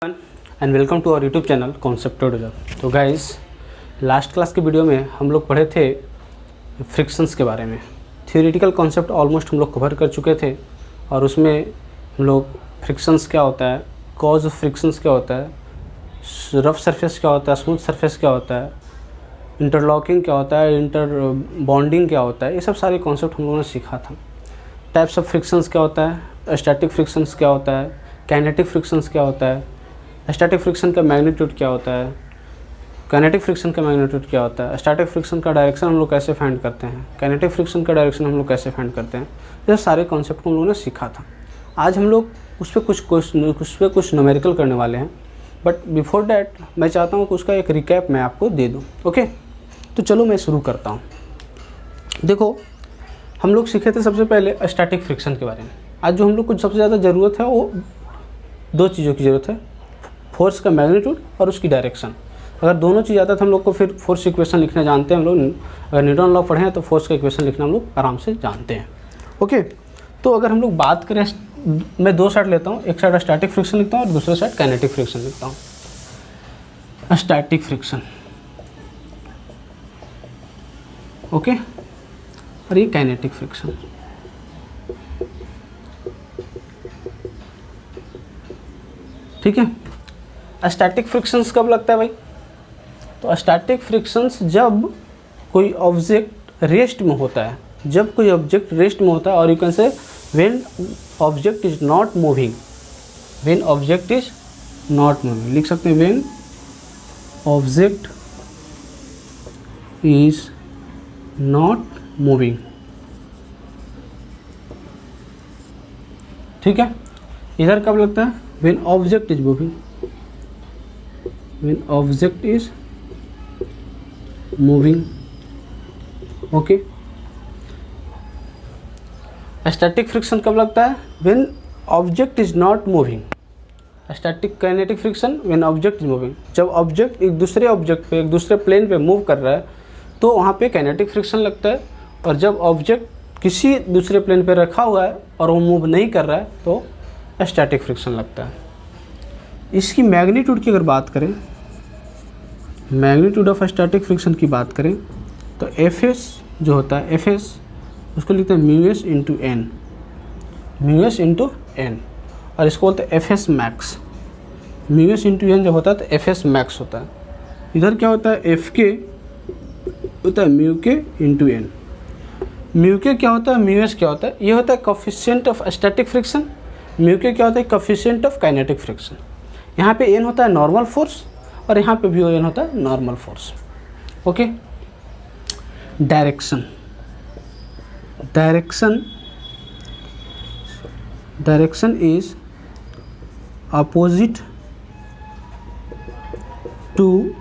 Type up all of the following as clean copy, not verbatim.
And welcome to our YouTube channel concept tutorial. तो guys, last class के video में हम लोग पढ़े थे फ्रिक्शंस के बारे में। थियोरेटिकल कॉन्सेप्ट ऑलमोस्ट हम लोग कवर कर चुके थे और उसमें हम लोग फ्रिक्शंस क्या होता है, कॉज ऑफ फ्रिक्शंस क्या होता है, रफ सरफेस क्या होता है, स्मूथ सरफेस क्या होता है, इंटरलॉकिंग क्या होता है, इंटर बॉन्डिंग क्या होता है, ये सब सारे कॉन्सेप्ट हम लोगों ने सीखा था। टाइप्स ऑफ फ्रिक्शंस क्या होता है, स्टैटिक फ्रिक्शंस क्या होता है, काइनेटिक फ्रिक्शंस क्या होता है, स्टैटिक फ्रिक्शन का मैग्नीट्यूड क्या होता है, काइनेटिक फ्रिक्शन का मैग्नीट्यूड क्या होता है, स्टैटिक फ्रिक्शन का डायरेक्शन हम लोग कैसे फाइंड करते हैं, काइनेटिक फ्रिक्शन का डायरेक्शन हम लोग कैसे फाइंड करते हैं, ये सारे कॉन्सेप्ट हम लोगों ने सीखा था। आज हम लोग उस पर कुछ न्यूमेरिकल करने वाले हैं, बट बिफोर डैट मैं चाहता हूँ कि उसका एक रिकैप मैं आपको दे दूँ। ओके, तो चलो मैं शुरू करता हूँ। देखो, हम लोग सीखे थे सबसे पहले स्टैटिक फ्रिक्शन के बारे में। आज जो हम लोग को सबसे ज़्यादा ज़रूरत है वो दो चीज़ों की ज़रूरत है, फोर्स का मैग्नीट्यूड और उसकी डायरेक्शन। अगर दोनों चीज़ आता है तो हम लोग को फिर फोर्स इक्वेशन लिखना जानते हैं हम लोग। अगर न्यूटन लॉ पढ़े हैं तो फोर्स का इक्वेशन लिखना हम लोग आराम से जानते हैं। ओके, तो अगर हम लोग बात करें, मैं दो साइड लेता हूँ, एक साइड स्टैटिक फ्रिक्शन लिखता हूँ और दूसरा साइड काइनेटिक फ्रिक्शन लिखता हूँ। स्टैटिक फ्रिक्शन, ओके, और ये काइनेटिक फ्रिक्शन। ठीक है। स्टैटिक फ्रिक्शंस कब लगता है भाई? तो स्टैटिक फ्रिक्शंस जब कोई ऑब्जेक्ट रेस्ट में होता है, जब कोई ऑब्जेक्ट रेस्ट में होता है, और you can say when object is not moving, when object is not moving, लिख सकते हैं when object is not moving. ठीक है। इधर कब लगता है? When object is moving, when object is moving. okay, static friction कब लगता है? when object is not moving. static kinetic friction when object is moving, जब ऑब्जेक्ट एक दूसरे ऑब्जेक्ट पे, एक दूसरे प्लेन पे मूव कर रहा है तो वहाँ पे काइनेटिक फ्रिक्शन लगता है, और जब ऑब्जेक्ट किसी दूसरे प्लेन पे रखा हुआ है और वो मूव नहीं कर रहा है तो स्टैटिक फ्रिक्शन लगता है। इसकी मैग्नीट्यूड की अगर बात करें, मैग्नीट्यूड ऑफ स्टैटिक फ्रिक्शन की बात करें तो Fs जो होता है, Fs उसको लिखते हैं mu into N, mu into N, और इसको बोलते हैं Fs max. Mu into N जब होता है तो Fs मैक्स होता है। इधर क्या होता है? Fk होता है mu K into N. Mu के क्या होता है, म्यू क्या होता है? ये होता है coefficient of static friction. Mu के क्या होता है? Coefficient of kinetic friction. यहाँ पे एन होता है नॉर्मल फोर्स और यहाँ पे भी एन होता है normal force. Okay. Direction, direction is opposite to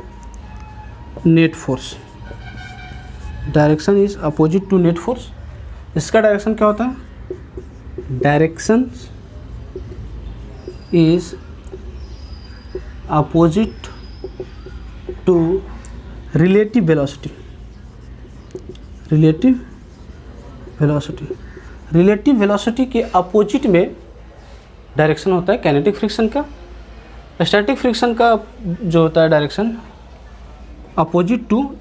net force. Direction is opposite to net force. इसका डायरेक्शन क्या होता है? Direction is opposite to relative velocity. Relative velocity, relative velocity के अपोजिट में डायरेक्शन होता है काइनेटिक फ्रिक्शन का। Static friction का जो होता है direction opposite to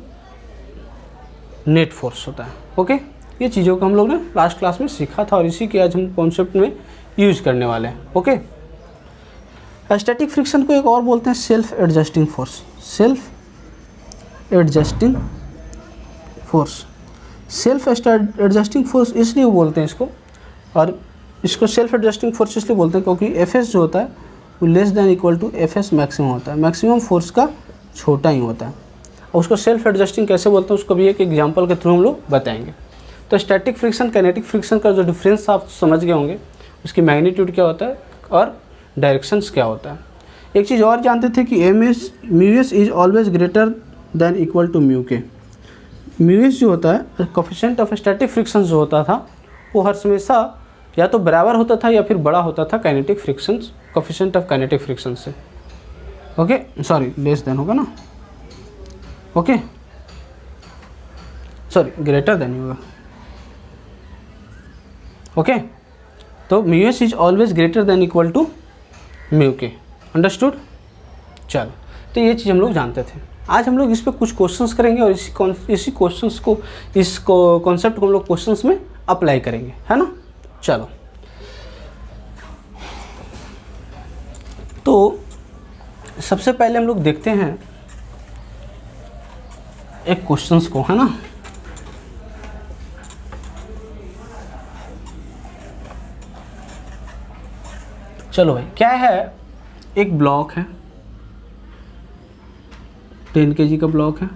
net force होता है। ओके, ये चीज़ों को हम लोग ने लास्ट क्लास में सीखा था और इसी के आज हम कॉन्सेप्ट में यूज करने वाले हैं। ओके। स्टैटिक फ्रिक्शन को एक और बोलते हैं self adjusting force. Self adjusting force, self adjusting force इसलिए बोलते हैं इसको, और इसको सेल्फ एडजस्टिंग फोर्स इसलिए बोलते हैं क्योंकि Fs जो होता है वो less than equal to Fs maximum होता है। मैक्सिमम फोर्स का छोटा ही होता है। और उसको सेल्फ एडजस्टिंग कैसे बोलते हैं उसको भी एक एग्जाम्पल के थ्रू हम लोग बताएंगे। तो स्टैटिक फ्रिक्शन काइनेटिक फ्रिक्शन का जो डिफरेंस आप समझ गए होंगे, उसकी मैग्नीट्यूड क्या होता है और डायरेक्शंस क्या होता है। एक चीज़ और जानते थे कि mu S is always greater than equal to mu K. Mu S जो होता है, कोफिशिएंट ऑफ स्टैटिक फ्रिक्शन जो होता था, वो हर हमेशा या तो बराबर होता था या फिर बड़ा होता था kinetic friction, coefficient of kinetic friction से। ओके, सॉरी, लेस देन होगा ना। ओके, सॉरी, ग्रेटर देन होगा। ओके, तो mu S is always greater than equal to mu K. Understood? चलो, तो ये चीज़ हम लोग जानते थे। आज हम लोग इस पे कुछ क्वेश्चंस करेंगे और इसी क्वेश्चंस को, इस कॉन्सेप्ट को हम लोग क्वेश्चंस में अप्लाई करेंगे, है ना। चलो, तो सबसे पहले हम लोग देखते हैं एक क्वेश्चंस को, है ना। चलो भाई, क्या है, एक ब्लॉक है, 10 kg का ब्लॉक है,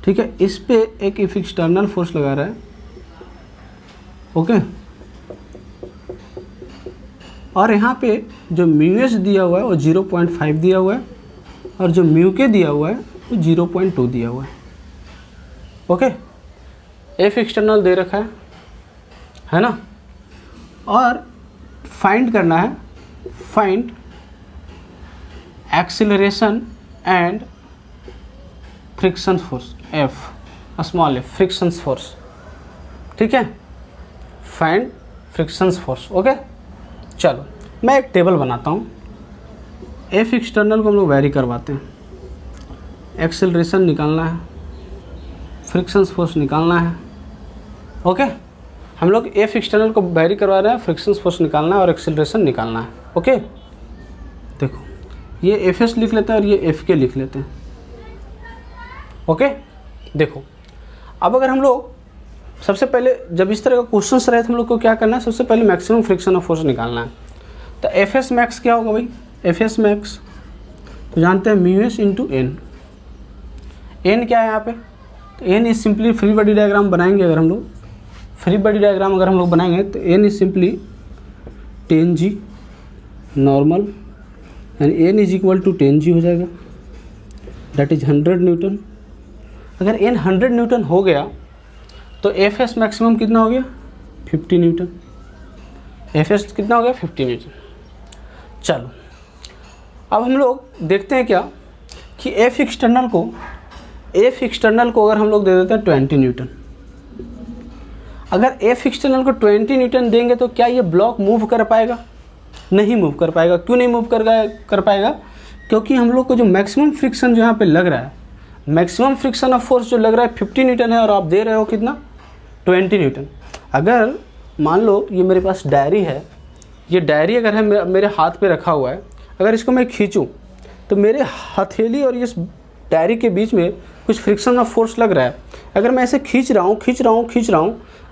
ठीक है। इस पे एक एक्सटर्नल फोर्स लगा रहा है, ओके। और यहाँ पे जो μs दिया हुआ है वो 0.5 दिया हुआ है, और जो μk दिया हुआ है वो 0.2 दिया हुआ है, ओके। F एक्सटर्नल दे रखा है ना। और फाइंड करना है, find acceleration and friction force, F small f, friction force, ठीक है। Find friction force, okay. चलो, मैं एक टेबल बनाता हूँ। F एक्सटर्नल को हम लोग वेरी करवाते हैं, एक्सेलरेशन निकालना है, फ्रिक्शन फोर्स निकालना है, ओके। हम लोग F एक्सटर्नल को वेरी करवा रहे हैं, फ्रिक्शन फोर्स निकालना है और एक्सेलरेशन निकालना है, ओके। देखो, ये Fs लिख लेते हैं और ये Fk लिख लेते हैं, ओके। देखो, अब अगर हम लोग सबसे पहले जब इस तरह का क्वेश्चंस रहे तो हम लोग को क्या करना है, सबसे पहले मैक्सिमम फ्रिक्शन ऑफ फोर्स निकालना है। तो Fs मैक्स क्या होगा भाई, Fs मैक्स तो जानते हैं μs इंटू n। n क्या है यहाँ पे, तो n is simply, free body diagram बनाएंगे अगर हम लोग, फ्री बॉडी डायग्राम अगर हम लोग बनाएंगे तो n is simply 10g normal, यानी n is equal to 10g हो जाएगा, दैट इज 100 न्यूटन। अगर n 100 न्यूटन हो गया तो Fs मैक्सिमम कितना हो गया, 50 न्यूटन। Fs कितना हो गया, 50 न्यूटन। चलो, अब हम लोग देखते हैं क्या कि F एक्सटर्नल को अगर हम लोग दे देते हैं 20 न्यूटन। अगर F एक्सटर्नल को 20 न्यूटन देंगे तो क्या ये ब्लॉक मूव कर पाएगा, नहीं मूव कर पाएगा। क्यों नहीं मूव कर पाएगा, क्योंकि हम लोग को जो मैक्सिमम फ्रिक्शन जो यहाँ पे लग रहा है, मैक्सिमम फ्रिक्शन ऑफ फोर्स जो लग रहा है 50 न्यूटन है, और आप दे रहे हो कितना, 20 न्यूटन। अगर मान लो ये मेरे पास डायरी है, ये डायरी अगर है मेरे हाथ पे रखा हुआ है, अगर इसको मैं खींचूं तो मेरे हथेली और इस डायरी के बीच में कुछ फ्रिक्शन ऑफ फोर्स लग रहा है। अगर मैं ऐसे खींच रहा हूँ,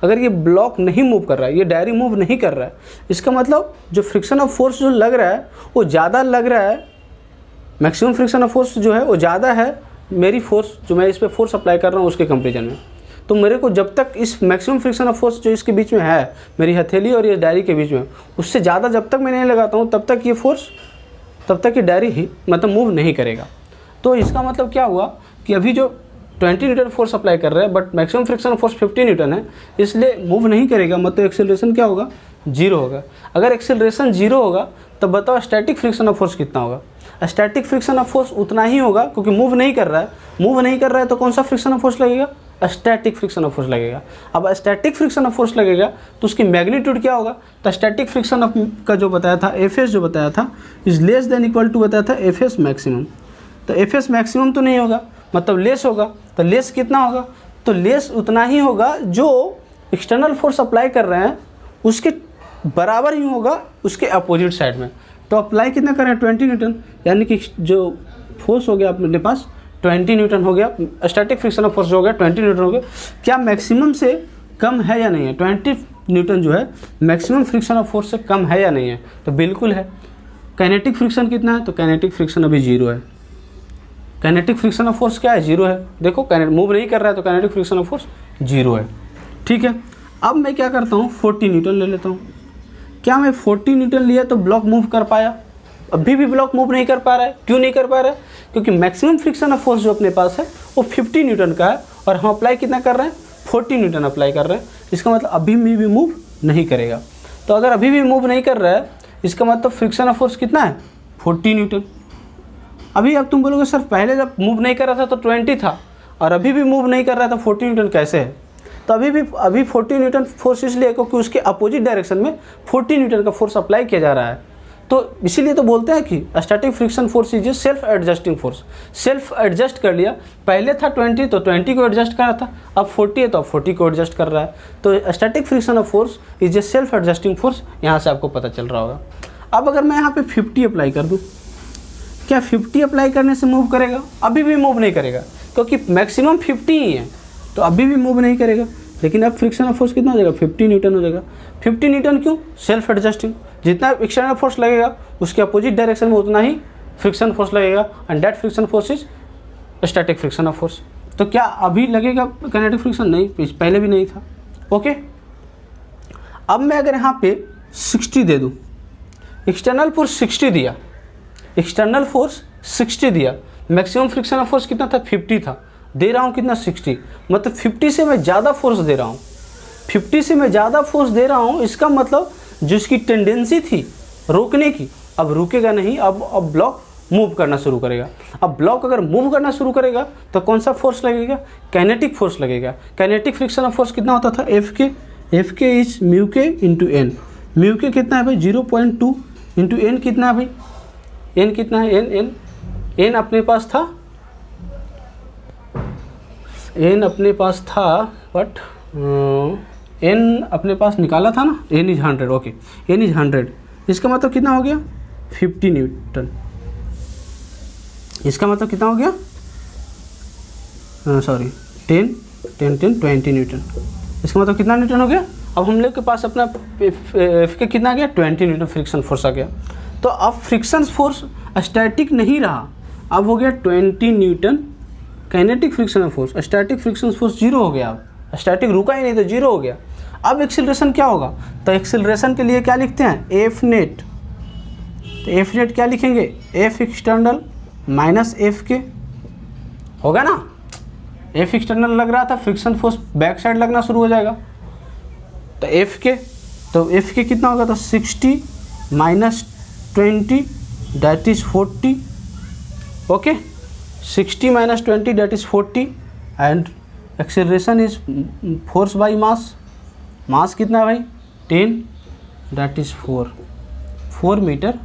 अगर ये ब्लॉक नहीं मूव कर रहा है, ये डायरी मूव नहीं कर रहा है, इसका मतलब जो फ्रिक्शन ऑफ फोर्स जो लग रहा है वो ज़्यादा लग रहा है, मैक्सिमम फ्रिक्शन ऑफ फोर्स जो है वो ज़्यादा है मेरी फोर्स, जो मैं इस पर फोर्स अप्लाई कर रहा हूँ उसके कंपेरिजन में। तो मेरे को जब तक इस मैक्सिमम फ्रिक्शन ऑफ फोर्स जो इसके बीच में है, मेरी हथेली और ये डायरी के बीच में, उससे ज़्यादा जब तक मैं नहीं लगाता हूँ तब तक ये फोर्स, तब तक ये डायरी ही मतलब मूव नहीं करेगा। तो इसका मतलब क्या हुआ कि अभी जो 20 न्यूटन फोर्स अप्लाई कर रहे हैं, but maximum friction force 50 Newton है, इसलिए मूव नहीं करेगा, मतलब एक्सेलरेशन क्या होगा, 0 होगा। अगर एक्सेलरेशन 0 होगा तो बताओ स्टैटिक फ्रिक्शन ऑफ फोर्स कितना होगा। स्टैटिक फ्रिक्शन ऑफ फोर्स उतना ही होगा, क्योंकि मूव नहीं कर रहा है, तो कौन सा फ्रिक्शन ऑफ फोर्स लगेगा, स्टैटिक फ्रिक्शन ऑफ फोर्स लगेगा। अब स्टैटिक फ्रिक्शन ऑफ फोर्स लगेगा तो उसकी मैग्नीट्यूड क्या होगा, तो स्टैटिक फ्रिक्शन ऑफ का जो बताया था, Fs जो बताया था, is less than equal to बताया था Fs मैक्सिमम। तो Fs मैक्सिमम तो नहीं होगा, मतलब लेस होगा। तो लेस कितना होगा, तो लेस उतना ही होगा जो एक्सटर्नल फोर्स अप्लाई कर रहे हैं उसके बराबर ही होगा उसके अपोजिट साइड में। तो अप्लाई कितना कर रहे हैं, 20 न्यूटन, यानी कि जो फोर्स हो गया अपने पास 20 न्यूटन हो गया, स्टैटिक फ्रिक्शन ऑफ फोर्स हो गया 20 न्यूटन हो गया। क्या मैक्सिमम से कम है या नहीं है, 20 न्यूटन जो है मैक्सिमम फ्रिक्शन ऑफ फोर्स से कम है या नहीं है, तो बिल्कुल है। काइनेटिक फ्रिक्शन कितना है, तो काइनेटिक फ्रिक्शन अभी 0 है। काइनेटिक फ्रिक्शन ऑफ फोर्स क्या है, 0 है। देखो मूव नहीं कर रहा है तो काइनेटिक फ्रिक्शन ऑफ फोर्स 0 है, ठीक है। अब मैं क्या करता हूँ, 40 न्यूटन ले लेता हूँ। क्या मैं 40 न्यूटन लिया तो ब्लॉक मूव कर पाया, अभी भी ब्लॉक मूव नहीं कर पा रहा है। क्यों नहीं कर पा रहा है, क्योंकि मैक्सिमम फ्रिक्शन ऑफ फोर्स जो अपने पास है वो 50 न्यूटन का है, और हम अप्लाई कितना कर रहे हैं, 40 न्यूटन अप्लाई कर रहे हैं। इसका मतलब अभी भी मूव नहीं करेगा। तो अगर अभी भी मूव नहीं कर रहा है, इसका मतलब फ्रिक्शन ऑफ फोर्स कितना है, 40 न्यूटन। अभी अब तुम बोलोगे सर पहले जब मूव नहीं कर रहा था तो 20 था, और अभी भी मूव नहीं कर रहा था 40 न्यूटन कैसे है। तो अभी 40 न्यूटन फोर्स इसलिए क्योंकि उसके अपोजिट डायरेक्शन में 40 न्यूटन का फोर्स अप्लाई किया जा रहा है। तो इसीलिए तो बोलते हैं कि static friction force is a self adjusting force. Self adjust कर लिया, पहले था 20 तो 20 को एडजस्ट कर रहा था, अब 40 है तो अब 40 को एडजस्ट कर रहा है। तो static friction of force is a self adjusting force, यहाँ से आपको पता चल रहा होगा। अब अगर मैं यहाँ पे 50 अप्लाई कर दूँ, क्या 50 अप्लाई करने से मूव करेगा? अभी भी मूव नहीं करेगा, क्योंकि मैक्सिमम 50 ही है, तो अभी भी मूव नहीं करेगा। लेकिन अब फ्रिक्शन ऑफ फोर्स कितना हो जाएगा? 50 न्यूटन हो जाएगा। 50 न्यूटन क्यों? Self adjusting. जितना एक्सटर्नल फोर्स लगेगा उसके अपोजिट डायरेक्शन में उतना ही फ्रिक्शन फोर्स लगेगा, and that friction force is static friction of force. तो क्या अभी लगेगा काइनेटिक फ्रिक्शन? नहीं, पहले भी नहीं था। ओके, अब मैं अगर यहाँ पे 60 दे दूँ, एक्सटर्नल फोर्स 60 दिया, एक्सटर्नल फोर्स 60 दिया, मैक्सिमम फ्रिक्शन ऑफ फोर्स कितना था? 50 था, दे रहा हूँ कितना? 60। मतलब 50 से मैं ज़्यादा फोर्स दे रहा हूँ, 50 से मैं ज़्यादा फोर्स दे रहा हूँ। इसका मतलब जिसकी टेंडेंसी थी रोकने की, अब रुकेगा नहीं, अब ब्लॉक मूव करना शुरू करेगा। अब ब्लॉक अगर मूव करना शुरू करेगा तो कौन सा फोर्स लगेगा? काइनेटिक फोर्स लगेगा। काइनेटिक फ्रिक्शन ऑफ फोर्स कितना होता था? एफ के is mu K into N. Mu के कितना है भाई? 0.2 इंटू एन कितना है भाई? एन कितना है? एन अपने पास था, एन अपने पास था, बट एन अपने पास निकाला था ना, N is 100। Okay, N is 100, इसका मतलब कितना हो गया? 50 न्यूटन। इसका मतलब कितना हो गया? Sorry 10 20 Newton. इसका मतलब कितना न्यूटन हो गया? अब हम लोग के पास अपना एफ के कितना आ गया? 20 न्यूटन फ्रिक्शन फोर्स आ गया। तो अब फ्रिक्शन फोर्स स्टैटिक नहीं रहा, अब हो गया 20 Newton kinetic friction force. Static friction force 0 हो गया। अब स्टैटिक रुका ही नहीं तो 0 हो गया। अब एक्सीलरेशन क्या होगा? तो एक्सीलरेशन के लिए क्या लिखते हैं? F net. तो एफ नेट क्या लिखेंगे? एफ एक्सटर्नल माइनस एफ के, होगा ना? एफ एक्सटर्नल लग रहा था, फ्रिक्शन फोर्स बैक साइड लगना शुरू हो जाएगा। तो एफ के कितना होगा? तो 60 minus 20 that is 40। Okay, 60 minus 20 that is 40, and acceleration is force by mass. Mass कितना है भाई? 10 that is 4 metre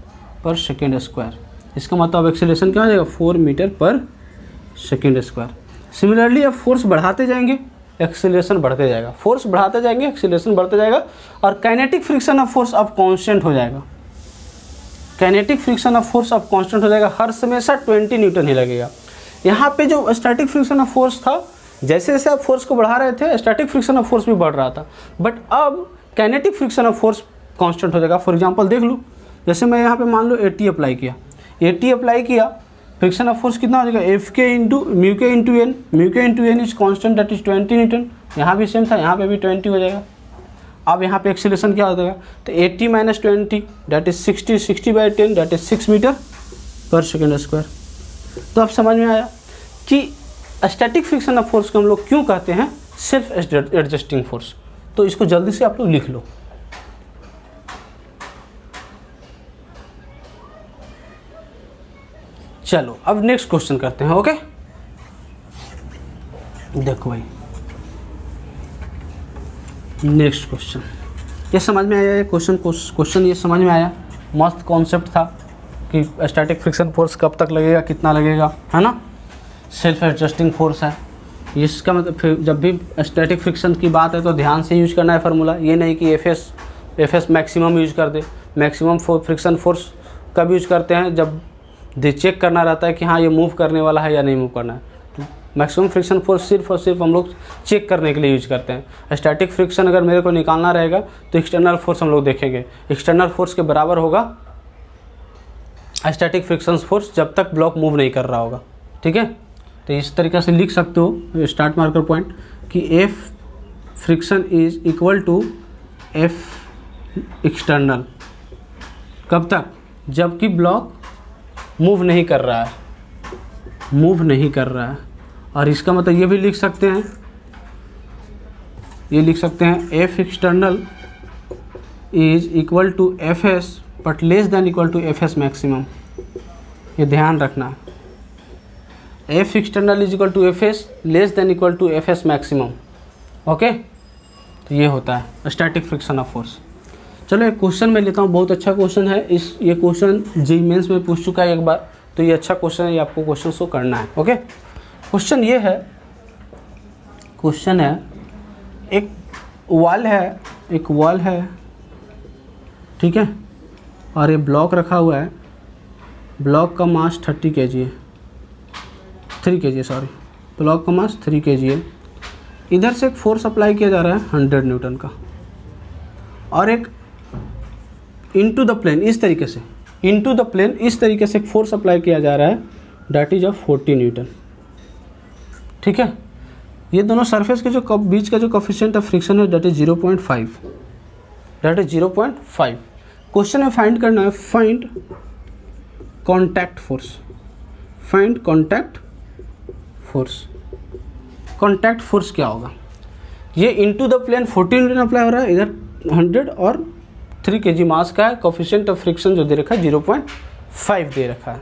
per second square. इसका मतलब एक्सेलरेशन क्या हो जाएगा? 4 metre per second square. Similarly अब फोर्स बढ़ाते जाएंगे, एक्सेलरेशन बढ़ते जाएगा, फोर्स बढ़ाते जाएंगे, एक्सेलरेशन बढ़ते जाएगा, और काइनेटिक फ्रिक्शन ऑफ फोर्स अब कांस्टेंट हो जाएगा। काइनेटिक फ्रिक्शन ऑफ फोर्स अब कांस्टेंट हो जाएगा, हर हमेशा 20 न्यूटन ही लगेगा। यहाँ पे जो स्टैटिक फ्रिक्शन ऑफ फोर्स था, जैसे जैसे आप फोर्स को बढ़ा रहे थे स्टैटिक फ्रिक्शन ऑफ फोर्स भी बढ़ रहा था, बट अब kinetic friction of force constant हो जाएगा। फॉर एग्जांपल देख लो, जैसे मैं यहाँ पे मान लो 80 अप्लाई किया, 80 अप्लाई किया, फ्रिक्शन ऑफ फोर्स कितना हो जाएगा? F K into mu K into N. Mu K into N is constant that is 20 newton. यहाँ भी सेम था, यहाँ पे भी 20 हो जाएगा। अब यहाँ पे एक्सीलरेशन क्या हो जाएगा? तो 80 minus 20 that is 60, 60 by 10 that is 6 metre per second square. तो अब समझ में आया कि स्टैटिक फ्रिक्शन ऑफ फोर्स को हम लोग क्यों कहते हैं सेल्फ एडजस्टिंग फोर्स। तो इसको जल्दी से आप लोग लिख लो। चलो अब नेक्स्ट क्वेश्चन करते हैं। ओके, देखो भाई नेक्स्ट क्वेश्चन, ये समझ में आया? ये क्वेश्चन ये समझ में आया? मस्त कॉन्सेप्ट था कि स्टैटिक फ्रिक्शन फोर्स कब तक लगेगा, कितना लगेगा, है ना? सेल्फ एडजस्टिंग फोर्स है। इसका मतलब फिर जब भी स्टैटिक फ्रिक्शन की बात है तो ध्यान से यूज करना है फार्मूला, ये नहीं कि एफ एस मैक्सिमम यूज कर दे। मैक्सिमम फ्रिक्शन फोर्स कब यूज करते हैं? जब चेक करना रहता है कि हाँ ये मूव करने वाला है या नहीं मूव करना है। मैक्सिमम फ्रिक्शन फोर्स सिर्फ और सिर्फ हम लोग चेक करने के लिए यूज करते हैं। स्टैटिक फ्रिक्शन अगर मेरे को निकालना रहेगा तो एक्सटर्नल फोर्स हम लोग देखेंगे, एक्सटर्नल फोर्स के बराबर होगा स्टैटिक फ्रिक्शन फोर्स जब तक ब्लॉक मूव नहीं कर रहा होगा। ठीक है, तो इस तरीके से लिख सकते हो स्टार्ट मार्कर पॉइंट कि F friction is equal to F external. कब तक? जबकि ब्लॉक मूव नहीं कर रहा है, मूव नहीं कर रहा है। और इसका मतलब ये भी लिख सकते हैं, ये लिख सकते हैं F external is equal to F S but less than equal to F S maximum. ये ध्यान रखना, F external is equal to F S less than equal to F S maximum. Okay, तो ये होता है स्टैटिक फ्रिक्शन ऑफ फोर्स। चलो एक question मैं लेता हूँ, बहुत अच्छा क्वेश्चन है। ये क्वेश्चन जेईई मेंस में पूछ चुका है एक बार, तो ये अच्छा क्वेश्चन है, ये आपको क्वेश्चन सो करना है। ओके, क्वेश्चन ये है, क्वेश्चन है एक वॉल है, ठीक है, और ये ब्लॉक रखा हुआ है। ब्लॉक का मास 3 kg है, ब्लॉक का मास 3 kg है। इधर से एक फोर्स अप्लाई किया जा रहा है 100 न्यूटन का, और एक इनटू द प्लेन इस तरीके से एक फोर्स अप्लाई किया जा रहा है, डैट इज ऑफ 40 न्यूटन। ठीक है, ये दोनों सरफेस के जो बीच का जो कोफिशिएंट ऑफ फ्रिक्शन है डैट इज 0.5। क्वेश्चन में फाइंड करना है, फाइंड कॉन्टैक्ट फोर्स क्या होगा। ये into the plane 40 newton apply हो रहा है, इधर 100 और 3 kg मास का है। कोफिशिएंट ऑफ फ्रिक्शन जो दे रखा है 0.5 दे रखा है।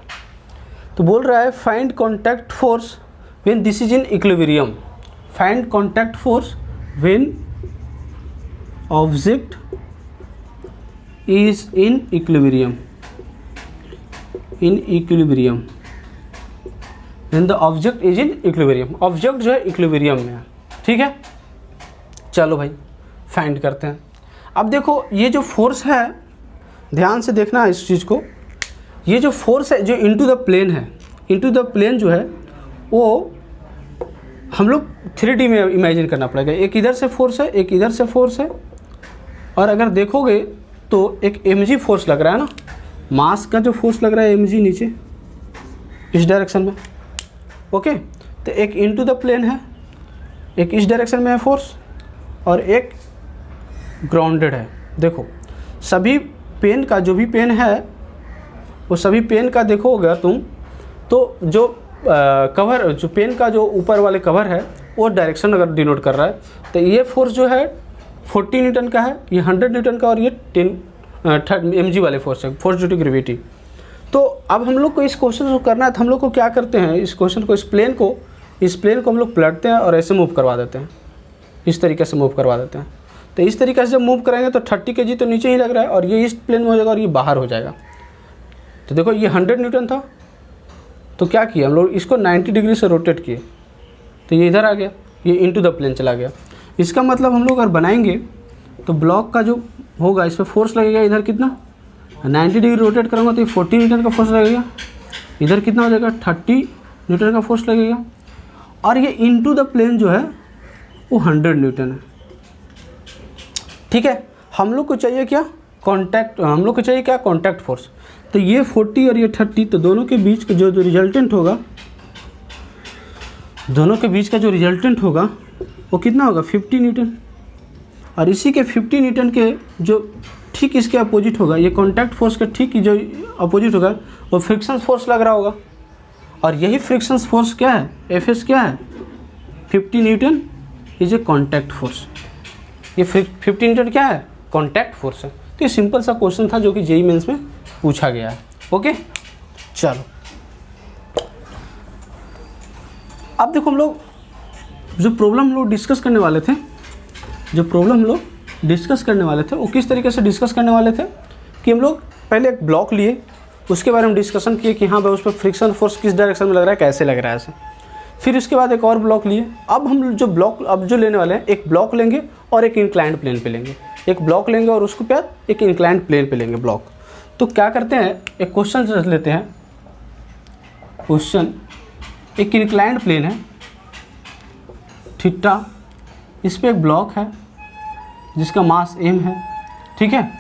तो बोल रहा है find contact force when this is in equilibrium. Find contact force when object is in equilibrium. When the object is in equilibrium, object जो है इक्विलिब्रियम में है। ठीक है, चलो भाई फाइंड करते हैं। अब देखो ये जो फोर्स है, ध्यान से देखना इस चीज़ को, ये जो फोर्स है जो इनटू द प्लेन है, इनटू द प्लेन जो है वो हम लोग 3D में इमेजिन करना पड़ेगा। एक इधर से फोर्स है, एक इधर से फोर्स है, और अगर देखोगे तो एक mg फोर्स लग रहा है ना, मास का जो फोर्स लग रहा है mg नीचे इस डायरेक्शन में। ओके, तो एक इनटू द प्लेन है, एक इस डायरेक्शन में है फोर्स, और एक ग्राउंडेड है। देखो सभी पेन का जो भी पेन है वो सभी पेन का देखोगे तुम तो जो कवर, जो पेन का जो ऊपर वाले कवर है वो डायरेक्शन अगर डिनोट कर रहा है, तो ये फोर्स जो है 40 न्यूटन का है, ये 100 न्यूटन का, और ये 10 mg वाले फोर्स है, फोर्स ड्यू टू ग्रेविटी। तो अब हम लोग को इस क्वेश्चन को करना है, तो हम लोग को क्या करते हैं, इस क्वेश्चन को, इस प्लेन को हम लोग पलटते हैं और ऐसे मूव करवा देते हैं, इस तरीके से मूव करवा देते हैं। तो इस तरीके से जब मूव करेंगे तो 30 kg तो नीचे ही लग रहा है, और ये इस प्लेन में हो जाएगा और ये बाहर हो जाएगा। तो देखो ये 100 न्यूटन था, तो क्या किया हम लोग, इसको 90 डिग्री से रोटेट किए, तो ये इधर आ गया, ये इनटू द प्लेन चला गया। इसका मतलब हम लोग अगर बनाएंगे तो ब्लॉक का जो होगा इस पर फोर्स लगेगा, इधर कितना 90 डिग्री रोटेट करूँगा तो ये 40 न्यूटन का फोर्स लगेगा, इधर कितना हो जाएगा 30 न्यूटन का फोर्स लगेगा, और ये इनटू द प्लेन जो है वो 100 न्यूटन है। ठीक है, हम लोग को चाहिए क्या, कॉन्टैक्ट फोर्स। तो ये 40 और ये 30, तो दोनों के बीच का जो रिजल्टेंट होगा, वो कितना होगा 50 न्यूटन। और इसी के 50 न्यूटन के जो ठीक इसके अपोजिट होगा, ये कॉन्टैक्ट फोर्स के ठीक जो अपोजिट होगा वो फ्रिक्शन फोर्स लग रहा होगा, और यही फ्रिक्शन फोर्स क्या है, एफ क्या है 50 Newton is a contact force. ये 50 न्यूटन क्या है, कॉन्टैक्ट फोर्स है। तो ये सिंपल सा क्वेश्चन था जो कि जेईई मेंस में पूछा गया है। ओके, चलो अब देखो हम लोग जो प्रॉब्लम हम लोग डिस्कस करने वाले थे, वो किस तरीके से डिस्कस करने वाले थे कि हम लोग पहले एक ब्लॉक लिए, उसके बारे में डिस्कशन किए कि हाँ भाई उस पर फ्रिक्शन फोर्स किस डायरेक्शन में लग रहा है, कैसे लग रहा है ऐसे। फिर उसके बाद एक और ब्लॉक लिए। अब हम जो लेने वाले हैं, एक ब्लॉक लेंगे और एक इंक्लाइंड प्लेन पे लेंगे, एक ब्लॉक लेंगे और उसके बाद एक इंक्लाइंड प्लेन पे लेंगे ब्लॉक। तो क्या करते हैं, एक क्वेश्चन लेते हैं। क्वेश्चन, एक इंक्लाइंड प्लेन है थीटा, इस पे एक ब्लॉक है जिसका मास m है। ठीक है,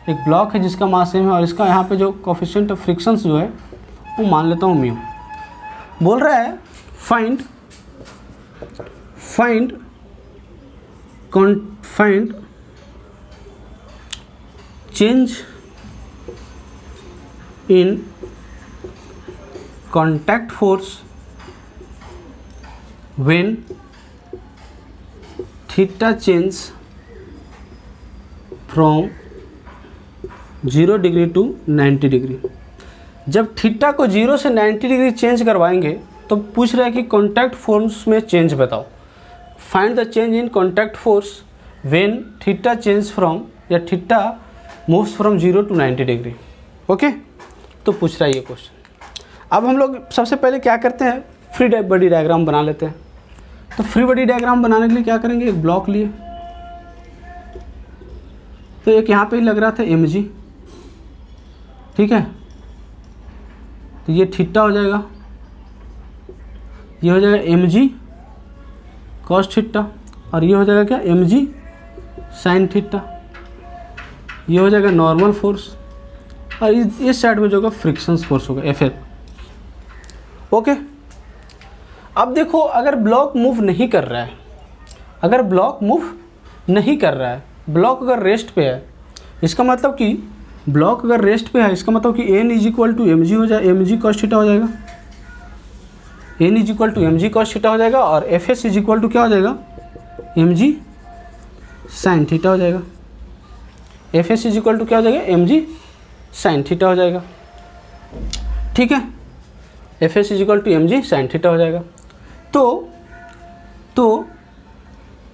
एक ब्लॉक है जिसका मास m है, और इसका यहाँ पे जो कोफिशिएंट ऑफ फ्रिक्शंस जो है वो मान लेता हूँ म्यू। बोल रहा है find change in contact force when theta change from 0 degree to 90 degree. जब थीटा को 0 से 90 डिग्री चेंज करवाएंगे तो पूछ रहा है कि कॉन्टैक्ट फोर्स में चेंज बताओ। Find the change in contact force when theta change from, या theta moves from 0 to 90 degree. Okay, तो पूछ रहा है ये क्वेश्चन। अब हम लोग सबसे पहले क्या करते हैं, फ्री बॉडी डायग्राम बना लेते हैं। तो फ्री बॉडी डायग्राम बनाने के लिए क्या करेंगे, एक ब्लॉक लिए, तो एक यहाँ पे ही लग रहा था mg, ठीक है, तो ये थीटा हो जाएगा, ये हो जाएगा mg cos थीटा, और ये हो जाएगा क्या, mg sin थीटा। ये हो जाएगा नॉर्मल फोर्स, और इस साइड में जो होगा फ्रिक्शन फोर्स होगा Fl। ओके, अब देखो अगर ब्लॉक मूव नहीं कर रहा है, अगर ब्लॉक मूव नहीं कर रहा है, ब्लॉक अगर रेस्ट पे है, इसका मतलब कि ब्लॉक अगर रेस्ट पे है, इसका मतलब कि n is equal to M G हो जाए, mg cos थीटा हो जाएगा, n is equal to mg cos theta हो जाएगा, और Fs इज इक्वल टू क्या हो जाएगा, mg sin थीटा हो जाएगा। Fs इज इक्वल टू क्या हो जाएगा, mg sin थीटा हो जाएगा, ठीक है, Fs is equal to mg sin theta हो जाएगा। तो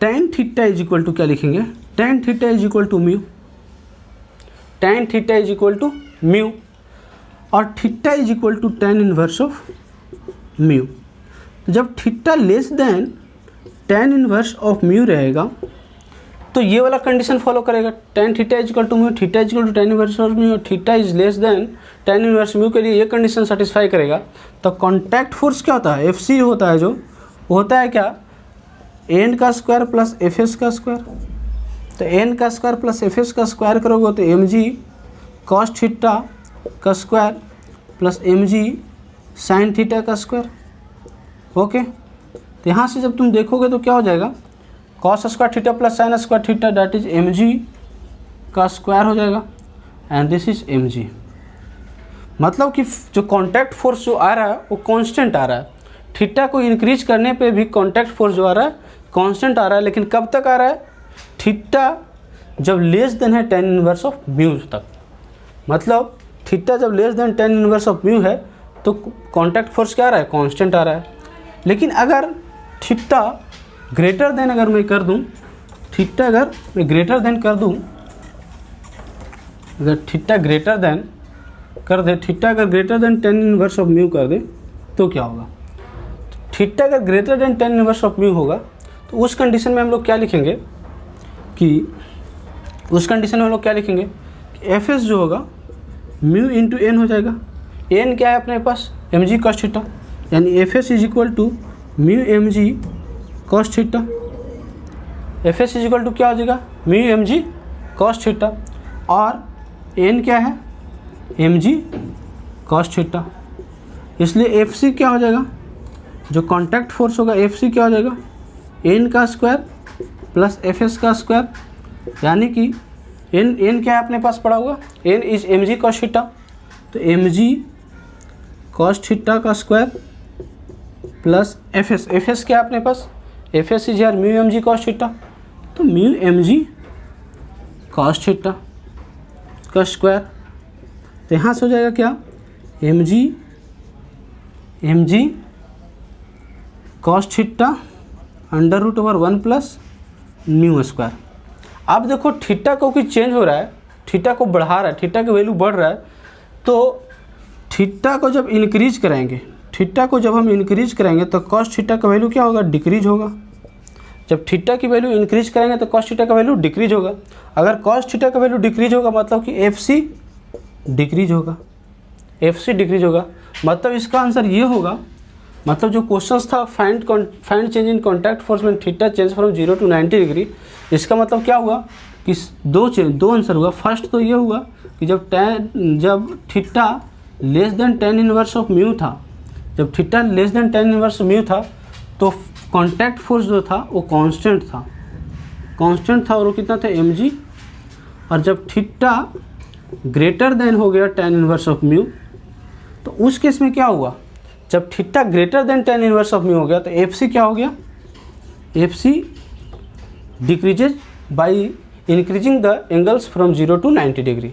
tan theta is equal to क्या लिखेंगे, tan theta is equal to mu, tan theta is equal to mu, और theta is equal to tan inverse of mu. जब theta less than tan inverse of mu रहेगा तो ये वाला condition follow करेगा, tan theta is equal to mu, theta is equal to tan inverse of mu, और theta is less than tan inverse mu के लिए ये कंडीशन सेटिस्फाई करेगा। तो कॉन्टैक्ट फोर्स क्या होता है, Fc होता है, जो वो होता है क्या, n का स्क्वायर प्लस Fs का स्क्वायर। तो n का स्क्वायर प्लस Fs का स्क्वायर करोगे तो mg cos थीटा का square plus mg sin theta का स्क्वायर। ओके, तो यहाँ से जब तुम देखोगे तो क्या हो जाएगा, cos square theta plus sin square theta that is mg का स्क्वायर हो जाएगा, एंड दिस इज mg। मतलब कि जो कांटेक्ट फोर्स जो आ रहा है वो कांस्टेंट आ रहा है, थीटा को इंक्रीज करने पे भी कांटेक्ट फोर्स जो आ रहा है कांस्टेंट आ रहा है, लेकिन कब तक आ रहा है, थीटा जब लेस देन है tan इनवर्स ऑफ म्यू तक। मतलब थीटा जब less than tan inverse of mu है तो कांटेक्ट फोर्स क्या आ रहा है, कांस्टेंट आ रहा है। लेकिन अगर थीटा ग्रेटर देन अगर मैं कर दूं, थीटा अगर मैं ग्रेटर देन कर दूं, अगर थीटा ग्रेटर देन कर दे, थीटा अगर greater than tan inverse of mu कर दे तो क्या होगा, थीटा अगर greater than tan inverse of mu होगा तो उस कंडीशन में हम लोग क्या लिखेंगे कि Fs जो होगा म्यू इंटू n हो जाएगा। n क्या है अपने पास, mg cos थीटा, यानी Fs is equal to mu mg cos theta. Fs is equal to क्या हो जाएगा, म्यू mg cos थीटा, और n क्या है, mg cos थीटा। इसलिए Fc क्या हो जाएगा, जो कांटेक्ट फोर्स होगा Fc क्या हो जाएगा, n का स्क्वायर प्लस Fs का स्क्वायर, यानी कि n क्या है अपने पास पड़ा हुआ, n is mg cos theta, तो mg cos थीटा का स्क्वायर प्लस Fs क्या है अपने पास, Fs इज यार म्यू mg cos थीटा, तो म्यू mg cos थीटा का स्क्वायर। तो यहाँ से हो जाएगा क्या, mg cos theta under root over 1 plus mu square. अब देखो थीटा को कि चेंज हो रहा है, थीटा को बढ़ा रहा है, थीटा का वैल्यू बढ़ रहा है, तो थीटा को जब इंक्रीज करेंगे, थीटा को जब हम इंक्रीज करेंगे तो cos थीटा का वैल्यू क्या होगा, डिक्रीज होगा। जब थीटा की वैल्यू इंक्रीज करेंगे तो cos थीटा का वैल्यू डिक्रीज होगा। अगर cos थीटा का वैल्यू डिक्रीज होगा मतलब कि Fc डिक्रीज होगा, Fc डिक्रीज होगा। मतलब इसका आंसर ये होगा, मतलब जो क्वेश्चन था find change in contact force when theta change from 0 to 90 degree, इसका मतलब क्या हुआ कि दो आंसर हुआ। फर्स्ट तो ये हुआ कि जब theta less than tan inverse of mu था, जब theta less than tan inverse of mu था तो कॉन्टैक्ट फोर्स जो था वो कांस्टेंट था और वो कितना था, mg। और जब थीटा ग्रेटर देन हो गया tan इनवर्स ऑफ म्यू तो उस केस में क्या हुआ, जब theta greater than tan inverse of mu हो गया तो Fc क्या हो गया, Fc decreases by increasing the angles from 0 to 90 degree.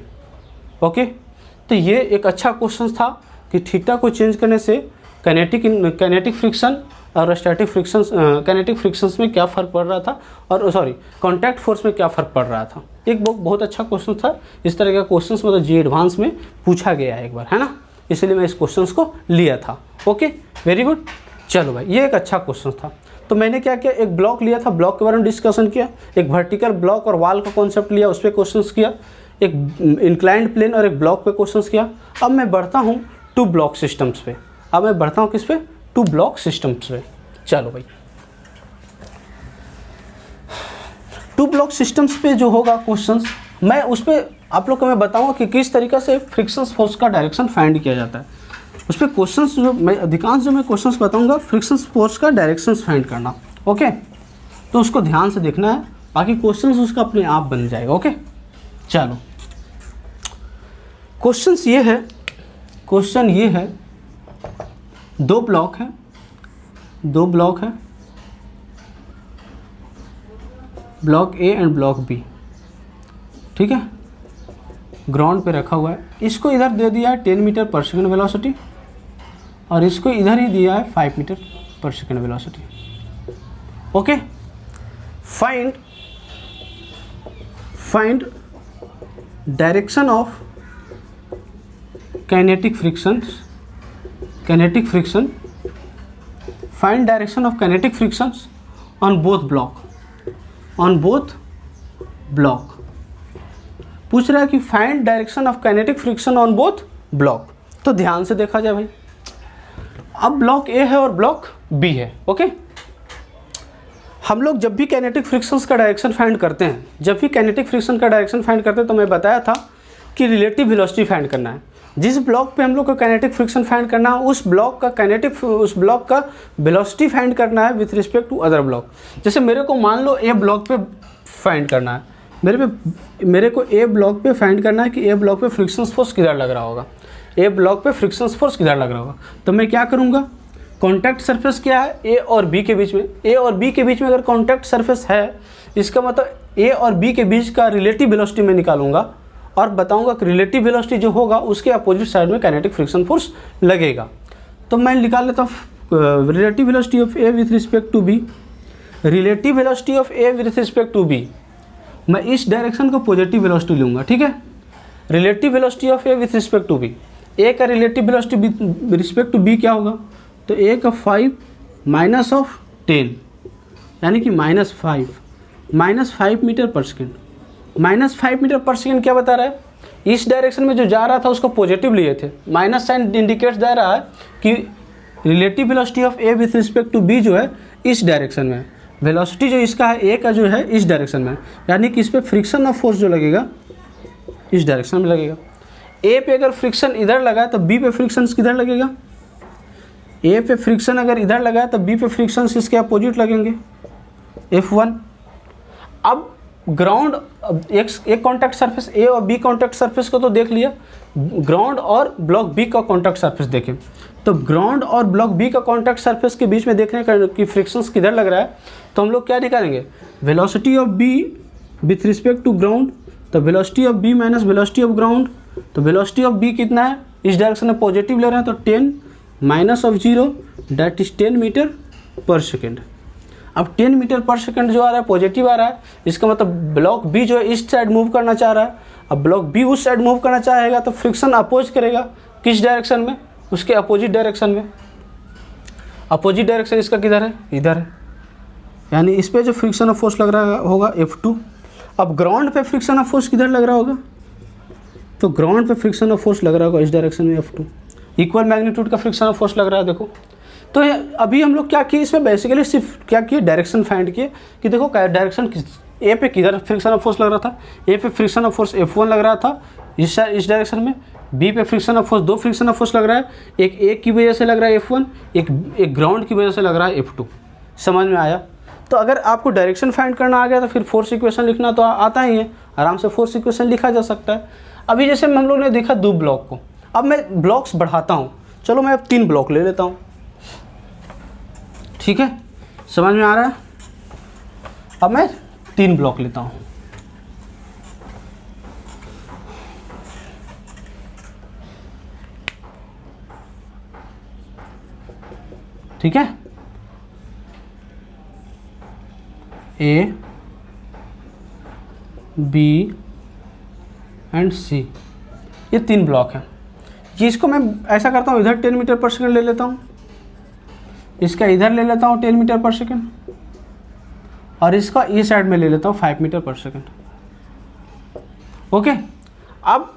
Okay, तो ये एक अच्छा क्वेश्चन था कि थीटा को चेंज करने से काइनेटिक फ्रिक्शन और स्टैटिक फ्रिक्शंस काइनेटिक फ्रिक्शंस में क्या फ़र्क पड़ रहा था, और सॉरी कॉन्टैक्ट फोर्स में क्या फ़र्क पड़ रहा था। एक बहुत अच्छा क्वेश्चन था, इस तरह का क्वेश्चन मतलब जी एडवांस में पूछा गया है एक बार, है ना, इसलिए मैं इस क्वेश्चन को लिया था। Okay, very good. चलो भाई, ये एक अच्छा क्वेश्चन था। तो मैंने क्या किया, एक ब्लॉक लिया था, ब्लॉक के बारे में डिस्कशन किया, एक वर्टिकल ब्लॉक और वॉल का कॉन्सेप्ट लिया, उस पर क्वेश्चन किया, एक इंक्लाइंड प्लेन और एक ब्लॉक पे क्वेश्चन किया। अब मैं बढ़ता हूँ टू ब्लॉक सिस्टम्स पे। अब मैं बढ़ता हूँ किस पे, टू ब्लॉक सिस्टम्स पे। चलो भाई, टू ब्लॉक सिस्टम्स पे जो होगा क्वेश्चंस, मैं उस पर आप लोग को मैं बताऊंगा कि किस तरीके से फ्रिक्शन फोर्स का डायरेक्शन फाइंड किया जाता है। उस पर क्वेश्चंस जो मैं अधिकांश जो मैं क्वेश्चंस बताऊंगा फ्रिक्शन फोर्स का डायरेक्शन फाइंड करना। ओके, तो उसको ध्यान से देखना है, बाकी क्वेश्चंस उसका अपने आप बन जाएगा। ओके, चलो क्वेश्चंस ये है, क्वेश्चन ये है, दो ब्लॉक है, block A and block B, ठीक है, ग्राउंड पे रखा हुआ है। इसको इधर दे दिया है 10 मीटर पर सेकेंड वेलोसिटी और इसको इधर ही दिया है 5 metre per second velocity. Okay, find direction of kinetic friction, find direction of kinetic frictions on both block, पूछ रहा है कि find direction of kinetic friction on both block. तो ध्यान से देखा जाए भाई, अब ब्लॉक ए है और ब्लॉक बी है। ओके, हम लोग जब भी काइनेटिक फ्रिक्शंस का डायरेक्शन फाइंड करते हैं, तो मैं बताया था कि रिलेटिव वेलोसिटी फाइंड करना है। जिस ब्लॉक पे हम लोग को काइनेटिक फ्रिक्शन फाइंड करना है, उस ब्लॉक का वेलोसिटी फाइंड करना है with respect to other block. जैसे मेरे को मान लो ए ब्लॉक पे फाइंड करना है, मेरे को ए ब्लॉक पे फाइंड करना है कि ए ब्लॉक पे फ्रिक्शन फोर्स किधर लग रहा होगा, तो मैं क्या करूँगा, कॉन्टैक्ट सरफेस क्या है ए और बी के बीच में, अगर कॉन्टैक्ट सरफेस है, इसका मतलब ए और बी के बीच का रिलेटिव वेलोसिटी मैं निकालूंगा और बताऊंगा कि रिलेटिव वेलोसिटी जो होगा उसके अपोजिट साइड में काइनेटिक फ्रिक्शन फोर्स लगेगा। तो मैं निकाल लेता हूँ relative velocity of A with respect to B, मैं इस डायरेक्शन को पॉजिटिव वेलोसिटी लूँगा, ठीक है। Relative velocity of A with respect to B, A का relative velocity respect to B क्या होगा, तो ए का 5 माइनस ऑफ 10 यानी कि -5 metre per second. -5 metre per second क्या बता रहा है, इस डायरेक्शन में जो जा रहा था उसको पॉजिटिव लिए थे, माइनस साइन इंडिकेट्स दे रहा है कि relative velocity of A with respect to B जो है इस डायरेक्शन में, वेलोसिटी जो इसका है ए का जो है इस डायरेक्शन में, यानी कि इस पर फ्रिक्शन ऑफ फोर्स जो लगेगा इस डायरेक्शन में लगेगा। ए पे अगर फ्रिक्शन इधर लगा तो बी पे फ्रिक्शन किधर लगेगा, ए पे फ्रिक्शन अगर इधर लगा तो बी पे फ्रिक्शन इसके अपोजिट लगेंगे F1। अब ग्राउंड एक कॉन्टैक्ट सरफेस ए और बी कॉन्टैक्ट सरफेस को तो देख लिया, ग्राउंड और ब्लॉक बी का कॉन्टैक्ट सरफेस देखें तो ग्राउंड और ब्लॉक बी का कॉन्टैक्ट सरफेस के बीच में देखने का कि फ्रिक्शंस किधर लग रहा है, तो हम लोग क्या निकालेंगे, velocity of B with respect to ground, तो velocity of B minus velocity of ground, तो वेलोसिटी ऑफ बी कितना है, इस डायरेक्शन में पॉजिटिव ले रहे हैं तो 10 minus of 0 that is 10 metre per second. अब 10 मीटर पर सेकेंड जो आ रहा है पॉजिटिव आ रहा है, इसका मतलब ब्लॉक बी जो है इस साइड मूव करना चाह रहा है। अब ब्लॉक बी उस साइड मूव करना चाहेगा तो फ्रिक्शन अपोज करेगा किस डायरेक्शन में, उसके अपोजिट डायरेक्शन में। अपोजिट डायरेक्शन इसका किधर है, इधर है, यानी इस पे जो फ्रिक्शन ऑफ फोर्स लग रहा होगा F2। अब ग्राउंड पे फ्रिक्शन ऑफ फोर्स किधर लग रहा होगा, तो ग्राउंड पे फ्रिक्शन ऑफ फोर्स लग रहा होगा इस डायरेक्शन में F2, इक्वल मैग्नीट्यूड का फ्रिक्शन ऑफ फोर्स लग रहा है। देखो तो अभी हम लोग क्या किए, इसमें बेसिकली सिर्फ क्या किए, डायरेक्शन फाइंड किए कि देखो डायरेक्शन ए पे किधर फ्रिक्शन ऑफ फोर्स लग रहा था, ए पे फ्रिक्शन ऑफ फोर्स F1 लग रहा था इस डायरेक्शन में, बी पे फ्रिक्शन ऑफ फोर्स, दो फ्रिक्शन ऑफ फोर्स लग रहा है, एक की वजह से लग रहा है F1, एक ग्राउंड की वजह से लग रहा है F2। समझ में आया। तो अगर आपको डायरेक्शन फाइंड करना आ गया तो फिर फोर्स इक्वेशन लिखना तो आता ही है, आराम से फोर्स इक्वेशन लिखा जा सकता है। अभी जैसे हम लोग ने देखा 2 ब्लॉक को, अब मैं ब्लॉक्स बढ़ाता हूँ, चलो मैं अब 3 ब्लॉक ले लेता हूँ, ठीक है, समझ में आ रहा है। अब मैं 3 ब्लॉक लेता हूँ, ठीक है। ए बी एंड सी, ये 3 ब्लॉक हैं। इसको मैं ऐसा करता हूँ, इधर 10 मीटर पर सेकंड ले लेता हूँ, इसका इधर ले लेता हूँ 10 मीटर पर सेकंड, और इसका ये साइड में ले लेता हूँ 5 मीटर पर सेकंड। ओके, अब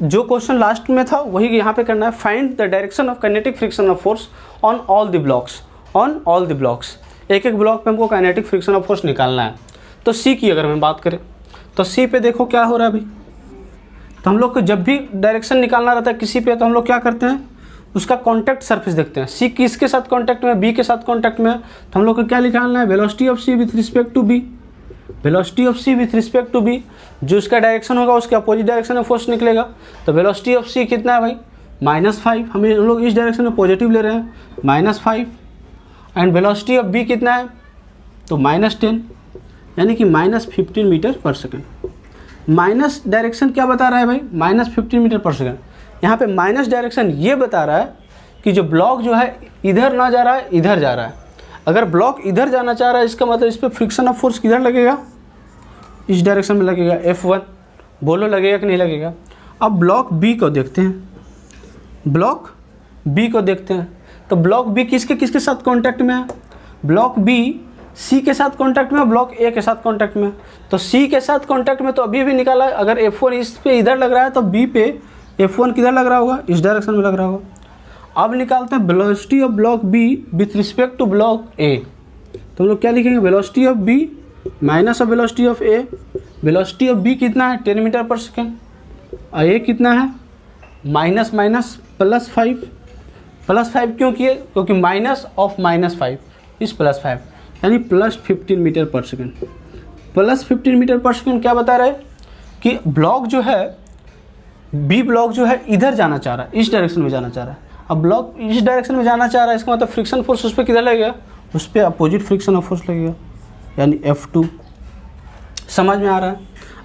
जो क्वेश्चन लास्ट में था वही यहाँ पे करना है। Find the direction of kinetic friction of force on all the blocks, on all the blocks. एक एक ब्लॉक पे हमको काइनेटिक फ्रिक्शन ऑफ फोर्स निकालना है। तो सी की अगर हम बात करें तो सी पे देखो क्या हो रहा है भाई। तो हम लोग को जब भी डायरेक्शन निकालना रहता है किसी पे, तो हम लोग क्या करते हैं, उसका कॉन्टैक्ट सरफेस देखते हैं। सी किसके साथ कॉन्टैक्ट में, बी के साथ कॉन्टैक्ट में है, तो हम लोग को क्या निकालना है, velocity of C with respect to B. Velocity of C with respect to B, जो उसका डायरेक्शन होगा उसके अपोजिट डायरेक्शन में फोर्स निकलेगा। तो वेलोसिटी ऑफ सी कितना है भाई, -5। हम लोग इस डायरेक्शन में पॉजिटिव ले रहे हैं, -5। एंड वेलोसिटी ऑफ बी कितना है, तो -10, यानी कि -15 metre per second. Minus direction क्या बता रहा है भाई, -15 मीटर पर सेकेंड। यहाँ पे माइनस डायरेक्शन ये बता रहा है कि जो ब्लॉक जो है इधर ना जा रहा है, इधर जा रहा है। अगर ब्लॉक इधर जाना चाह रहा है, इसका मतलब इस पर फ्रिक्शन ऑफ फोर्स किधर लगेगा, इस डायरेक्शन में लगेगा, F1। बोलो लगेगा कि नहीं लगेगा। अब ब्लॉक बी को देखते हैं, ब्लॉक बी को देखते हैं। तो ब्लॉक बी किसके किसके साथ कॉन्टैक्ट में है, ब्लॉक बी सी के साथ कॉन्टैक्ट में, ब्लॉक ए के साथ कॉन्टैक्ट में। तो सी के साथ कॉन्टैक्ट में तो अभी भी निकाला है। अगर F1 इस पे इधर लग रहा है तो बी पे F1 किधर लग रहा होगा, इस डायरेक्शन में लग रहा होगा। अब निकालते हैं velocity of block B with respect to block A. तो हम लोग क्या लिखेंगे, velocity of B minus of velocity of A. Velocity of B कितना है, 10 मीटर पर सेकेंड, और ए कितना है, माइनस माइनस +5। +5 क्यों किए, क्योंकि माइनस ऑफ -5 इस +5, यानी +15 metre per second. +15 metre per second क्या बता रहा है कि ब्लॉक जो है, बी ब्लॉक जो है इधर जाना चाह रहा है, इस डायरेक्शन में जाना चाह रहा है। अब ब्लॉक इस डायरेक्शन में जाना चाह रहा है, इसका मतलब फ्रिक्शन फोर्स उस पर किधर लगेगा, उस पर अपोजिट फ्रिक्शन ऑफ फोर्स लगेगा, यानी F2। समझ में आ रहा है।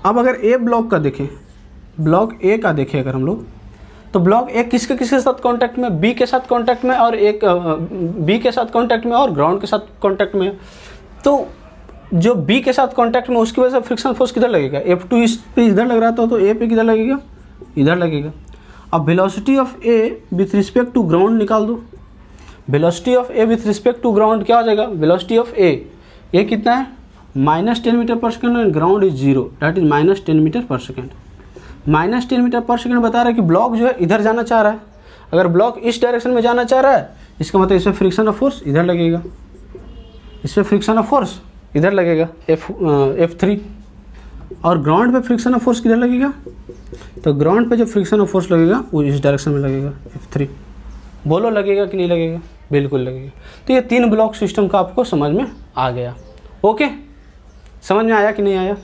अब अगर ए ब्लॉक का देखें, ब्लॉक ए का देखें अगर हम लोग, तो ब्लॉक ए किसके किसके साथ कांटेक्ट में, बी के साथ कांटेक्ट में, और एक बी के साथ कांटेक्ट में और ग्राउंड के साथ कांटेक्ट में। तो जो बी के साथ कांटेक्ट में उसकी वजह से फ्रिक्शन फोर्स किधर लगेगा, F2 इस पे इधर लग रहा था, तो ए पे किधर लगेगा, इधर लगेगा। अब velocity of A with respect to ground निकाल दो। Velocity of A with respect to ground क्या हो जाएगा, वेलोसिटी ऑफ ए कितना है, -10 metre per second, and ground is 0, that is -10 metre per second. -10 metre per second बता रहा है कि ब्लॉक जो है इधर जाना चाह रहा है। अगर ब्लॉक इस डायरेक्शन में जाना चाह रहा है, इसका मतलब इसमें फ्रिक्शन ऑफ फोर्स इधर लगेगा, इसमें फ्रिक्शन ऑफ फोर्स इधर लगेगा, F3। और ग्राउंड पे फ्रिक्शन ऑफ फोर्स किधर लगेगा, तो ग्राउंड पे जो फ्रिक्शन ऑफ फोर्स लगेगा वो इस डायरेक्शन में लगेगा, F3। बोलो लगेगा कि नहीं लगेगा, बिल्कुल लगेगा। तो ये 3 ब्लॉक सिस्टम का आपको समझ में आ गया। ओके, समझ में आया कि नहीं आया।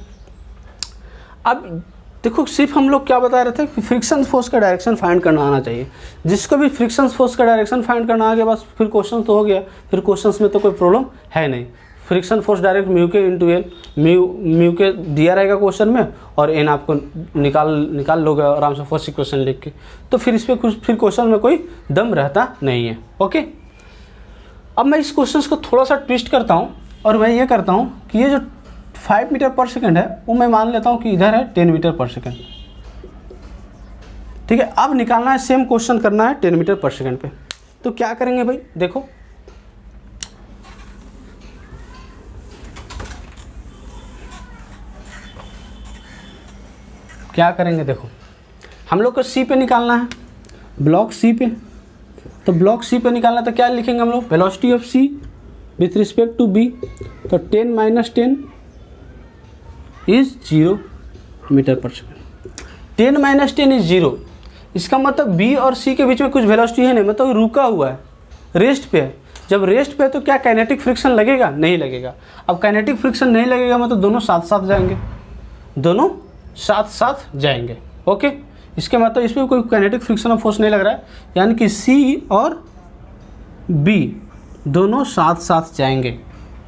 अब देखो, सिर्फ हम लोग क्या बता रहे थे कि फ्रिक्शन फोर्स का डायरेक्शन फाइंड करना आना चाहिए। जिसको भी फ्रिक्शन फोर्स का डायरेक्शन फाइंड करना आ गया, बस फिर क्वेश्चन तो हो गया, फिर क्वेश्चंस में तो कोई प्रॉब्लम है नहीं। Friction force direct mu K into N, mu के दिया रहेगा क्वेश्चन में, और एन आपको निकाल लोगे आराम से फर्स्ट इक्वेशन लिख के। तो फिर इस पर कुछ फिर क्वेश्चन में कोई दम रहता नहीं है। ओके, अब मैं इस क्वेश्चन को थोड़ा सा ट्विस्ट करता हूँ, और मैं ये करता हूँ कि ये जो 5 मीटर पर सेकेंड है वो मैं मान लेता हूँ कि इधर है 10 मीटर पर सेकेंड। ठीक है, अब निकालना है, सेम क्वेश्चन करना है 10 मीटर पर सेकेंड पे। तो क्या करेंगे भाई, देखो क्या करेंगे, देखो हम लोग को सी पे निकालना है, ब्लॉक सी पे। तो ब्लॉक सी पे निकालना तो क्या लिखेंगे हम लोग, velocity of C with respect to B. तो 10 - 10 is 0 metre per second. 10 - 10 is 0। इसका मतलब बी और सी के बीच में कुछ वेलोसिटी है नहीं, मतलब रुका हुआ है, रेस्ट पे है। जब रेस्ट पे है तो क्या काइनेटिक फ्रिक्शन लगेगा, नहीं लगेगा। अब काइनेटिक फ्रिक्शन नहीं लगेगा मतलब दोनों साथ साथ जाएंगे, दोनों साथ साथ जाएंगे। ओके, इसके मतलब इस पर कोई काइनेटिक फ्रिक्शन ऑफ फोर्स नहीं लग रहा है, यानी कि सी और बी दोनों साथ साथ जाएंगे।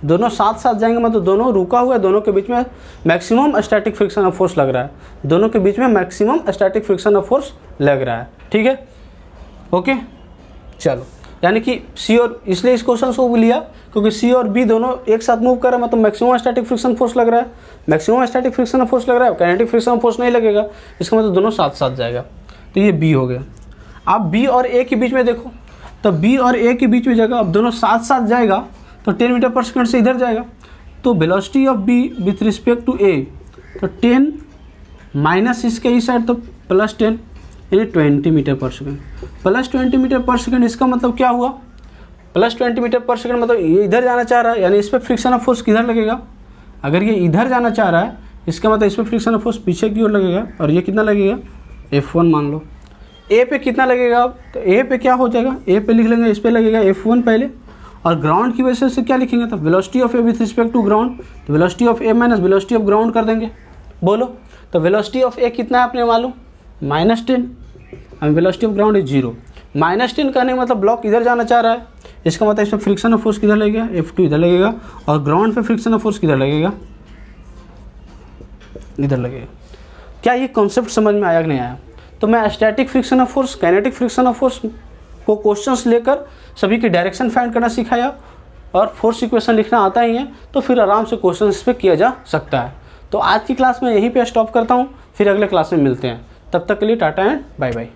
दोनों साथ साथ जाएंगे मतलब दोनों रुका हुआ है, दोनों के बीच में maximum static friction of force लग रहा है, दोनों के बीच में maximum static friction of force लग रहा है। ठीक है, ओके, चलो यानी कि सी और, इसलिए इस क्वेश्चन को लिया क्योंकि सी और बी दोनों एक साथ मूव कर रहे हैं, मतलब मैक्सिमम स्टैटिक फ्रिक्शन फोर्स लग रहा है, मैक्सिमम स्टैटिक फ्रिक्शन फोर्स लग रहा है, काइनेटिक फ्रिक्शन फोर्स नहीं लगेगा, इसका मतलब दोनों साथ साथ जाएगा। तो ये बी हो गया। आप बी और ए के बीच में देखो, तो बी और ए के बीच में जाएगा, अब दोनों साथ साथ जाएगा तो 10 मीटर पर सेकंड से इधर जाएगा, तो velocity of B with respect to A, तो 10 माइनस इसके इस साइड तो प्लस 10 यानी 20 मीटर पर सेकंड, प्लस 20 मीटर पर सेकंड। इसका मतलब क्या हुआ, प्लस 20 मीटर पर सेकंड मतलब ये इधर जाना चाह रहा है, यानी इस पर फ्रिक्शन ऑफ फोर्स किधर लगेगा, अगर ये इधर जाना चाह रहा है इसका मतलब इस पर फ्रिक्शन ऑफ फोर्स पीछे की ओर लगेगा, और ये कितना लगेगा F1 मान लो। ए पे कितना लगेगा, तो ए पे क्या हो जाएगा, ए पे लिख लेंगे, इस पे लगेगा F1 पहले, और ग्राउंड की वजह से क्या लिखेंगे, तो velocity of A with respect to ground, तो velocity of A minus velocity of ground कर देंगे। बोलो, तो वेलोसिटी ऑफ ए कितना है अपने मालूम, -10, और वेलोसिटी ऑफ ग्राउंड इज 0। -10 करने का मतलब ब्लॉक इधर जाना चाह रहा है, इसका मतलब इस पर फ्रिक्शन ऑफ फोर्स किधर लगेगा, F2 इधर लगेगा, और ग्राउंड पे फ्रिक्शन ऑफ फोर्स किधर लगेगा, इधर लगेगा। क्या ये कॉन्सेप्ट समझ में आया कि नहीं आया? तो मैं static friction of force, kinetic friction of force को क्वेश्चंस लेकर सभी की डायरेक्शन फाइंड करना सिखाया, और फोर्स इक्वेशन लिखना आता ही है, तो फिर आराम से क्वेश्चन इस पर किया जा सकता है। तो आज की क्लास में यहीं पे स्टॉप करता हूँ, फिर अगले क्लास में मिलते हैं, तब तक के लिए टाटा एंड बाय बाय।